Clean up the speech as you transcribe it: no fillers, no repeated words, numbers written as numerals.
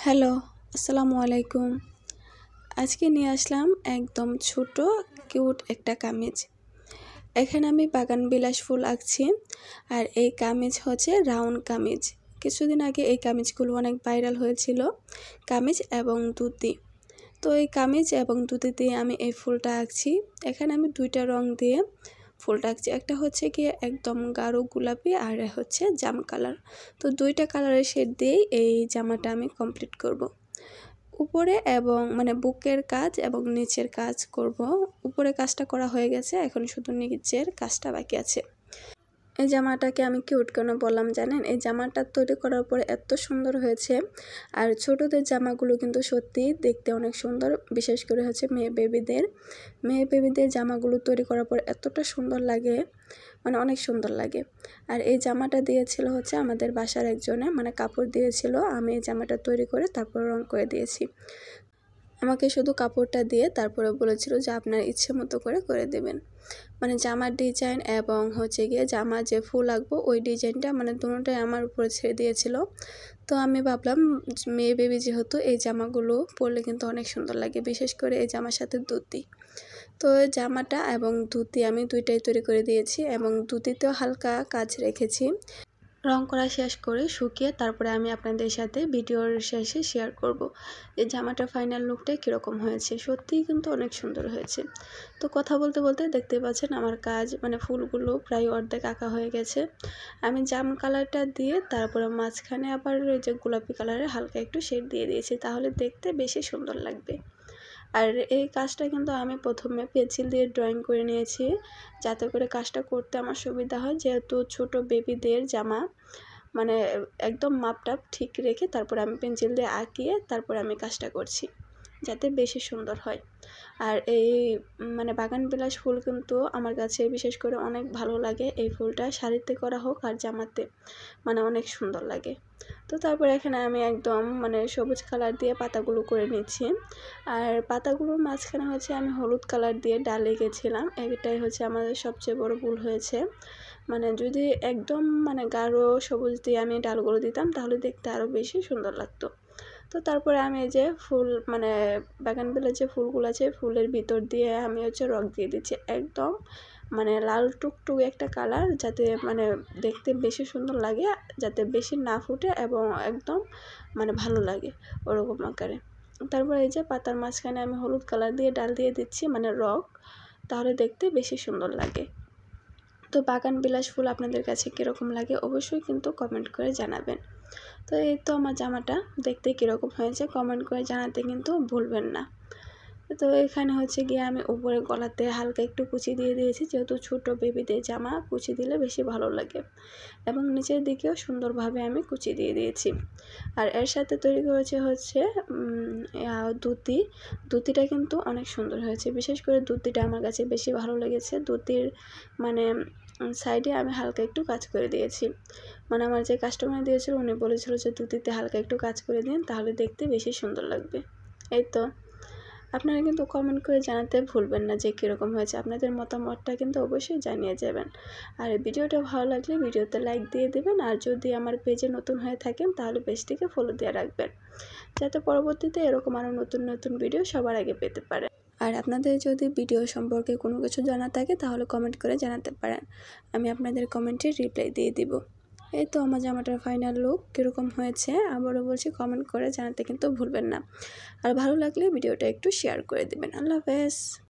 Hello, আসসালামু আলাইকুম। আজকে নিয়ে আসলাম একদম ছোট কিউট একটা কামিজ। এখানে আমি বাগান বিলাস ফুল আঁকছি, আর এই কামিজ হচ্ছে রাউন্ড কামিজ। কিছুদিন আগে এই কামিজগুলো অনেক ভাইরাল হয়েছিল, কামিজ এবং ধুতি। তো এই কামিজ এবং ধুতি দিয়ে আমি এই ফুলটা আঁকছি। এখানে আমি দুইটা রং দিয়ে ফুলটা আঁকছি, একটা হচ্ছে গিয়ে একদম গাঢ় গোলাপি আর হচ্ছে জাম কালার। তো দুইটা কালারের শেড দিয়েই এই জামাটা আমি কমপ্লিট করব। উপরে এবং বুকের কাজ এবং নিচের কাজ করব। উপরে কাজটা করা হয়ে গেছে, এখন শুধু নিচের কাজটা বাকি আছে। এই জামাটাকে আমি কিউট কেন বললাম জানেন? এই জামাটা তৈরি করার পরে এত সুন্দর হয়েছে। আর ছোটদের জামাগুলো কিন্তু সত্যি দেখতে অনেক সুন্দর, বিশেষ করে হচ্ছে মেয়ে বেবিদের জামাগুলো তৈরি করার পর এতটা সুন্দর লাগে, অনেক সুন্দর লাগে। আর এই জামাটা দিয়েছিল হচ্ছে আমাদের বাসার একজনে, কাপড় দিয়েছিল। আমি এই জামাটা তৈরি করে তারপর রং করে দিয়েছি। আমাকে শুধু কাপড়টা দিয়ে তারপরে বলেছিল যে আপনার ইচ্ছে মতো করে দেবেন। জামার ডিজাইন এবং হচ্ছে গিয়ে জামার যে ফুল আঁকবো ওই ডিজাইনটা দুটোটাই আমার উপরে ছেড়ে দিয়েছিল। তো আমি ভাবলাম মেয়ে বেবি যেহেতু এই জামাগুলো পরলে কিন্তু অনেক সুন্দর লাগে, বিশেষ করে এই জামার সাথে ধুতি। তো জামাটা এবং ধুতি আমি দুইটাই তৈরি করে দিয়েছি, এবং ধুতিতেও হালকা কাজ রেখেছি। রং করা শেষ করে শুকিয়ে তারপরে আমি আপনাদের সাথে ভিডিওর শেষে শেয়ার করব এই জামাটার ফাইনাল লুকটা কীরকম হয়েছে। সত্যিই কিন্তু অনেক সুন্দর হয়েছে। তো কথা বলতে বলতে দেখতে পাচ্ছেন আমার কাজ ফুলগুলো প্রায় অর্ধেক আঁকা হয়ে গেছে। আমি জাম কালারটা দিয়ে তারপরে মাঝখানে আবার ওই যে গোলাপি কালারের হালকা একটু শেড দিয়ে দিয়েছি, তাহলে দেখতে বেশি সুন্দর লাগবে। আর এই কাজটা কিন্তু আমি প্রথমে পেন্সিল দিয়ে ড্রয়িং করে নিয়েছি, যাতে করে কাজটা করতে আমার সুবিধা হয়, যেহেতু ছোট বেবিদের জামা একদম মাপটাপ ঠিক রেখে তারপরে আমি পেন্সিল দিয়ে আঁকিয়ে তারপরে আমি কাজটা করছি, যাতে বেশি সুন্দর হয়। আর এই বাগান বিলাস ফুল কিন্তু আমার কাছে বিশেষ করে অনেক ভালো লাগে। এই ফুলটা শাড়িতে করা হোক আর জামাতে অনেক সুন্দর লাগে। তো তারপরে এখানে আমি একদম সবুজ কালার দিয়ে পাতাগুলো করে নিচ্ছি। আর পাতাগুলোর মাঝখানে হচ্ছে আমি হলুদ কালার দিয়ে ডাল এঁকেছিলাম। এটাই হচ্ছে আমাদের সবচেয়ে বড় ভুল হয়েছে। যদি একদম গাঢ় সবুজ দিয়ে আমি ডালগুলো দিতাম তাহলে দেখতে আরও বেশি সুন্দর লাগতো। তো তারপরে আমি এই যে ফুল বাগানবিলাস যে ফুলগুলো আছে ফুলের ভিতর দিয়ে আমি হচ্ছে রং দিয়ে দিচ্ছি, একদম লাল টুকটুক একটা কালার, যাতে দেখতে বেশি সুন্দর লাগে, যাতে বেশি না ফুটে এবং একদম ভালো লাগে ওরকম আকারে। তারপর এই যে পাতার মাঝখানে আমি হলুদ কালার দিয়ে ডাল দিয়ে দিচ্ছি রং, তাহলে দেখতে বেশি সুন্দর লাগে। তো বাগান বিলাস ফুল আপনাদের কাছে কীরকম লাগে অবশ্যই কিন্তু কমেন্ট করে জানাবেন। তো এই তো আমার জামাটা দেখতে কীরকম হয়েছে কমেন্ট করে জানাতে কিন্তু ভুলবেন না। তো এখানে হচ্ছে গিয়ে আমি উপরে গলাতে হালকা একটু কুচি দিয়ে দিয়েছি, যেহেতু ছোট বেবিদের জামা কুচি দিলে বেশি ভালো লাগে, এবং নিচের দিকেও সুন্দরভাবে আমি কুচি দিয়ে দিয়েছি। আর এর সাথে তৈরি করেছে হচ্ছে ধুতিটা কিন্তু অনেক সুন্দর হয়েছে, বিশেষ করে ধুতিটা আমার কাছে বেশি ভালো লেগেছে। ধুতির সাইডে আমি হালকা একটু কাজ করে দিয়েছি। আমার যে কাস্টমার দিয়েছিল উনি বলেছিল যে ধুতিতে হালকা একটু কাজ করে দিন, তাহলে দেখতে বেশি সুন্দর লাগবে। এই তো আপনারা কিন্তু কমেন্ট করে জানাতে ভুলবেন না যে কীরকম হয়েছে। আপনাদের মতামতটা কিন্তু অবশ্যই জানিয়ে যাবেন। আর ভিডিওটা ভালো লাগলে ভিডিওতে লাইক দিয়ে দেবেন, আর যদি আমার পেজে নতুন হয়ে থাকেন তাহলে পেজটিকে ফলো দিয়ে রাখবেন, যাতে পরবর্তীতে এরকম আরও নতুন নতুন ভিডিও সবার আগে পেতে পারেন। আর আপনাদের যদি ভিডিও সম্পর্কে কোনো কিছু জানা থাকে তাহলে কমেন্ট করে জানাতে পারেন, আমি আপনাদের কমেন্টে রিপ্লাই দিয়ে দিব। এই তো আমার জামাটার ফাইনাল লুক কীরকম হয়েছে আবারও বলছি কমেন্ট করে জানাতে কিন্তু ভুলবেন না। আর ভালো লাগলে ভিডিওটা একটু শেয়ার করে দেবেন। আল্লাহ হাফেজ।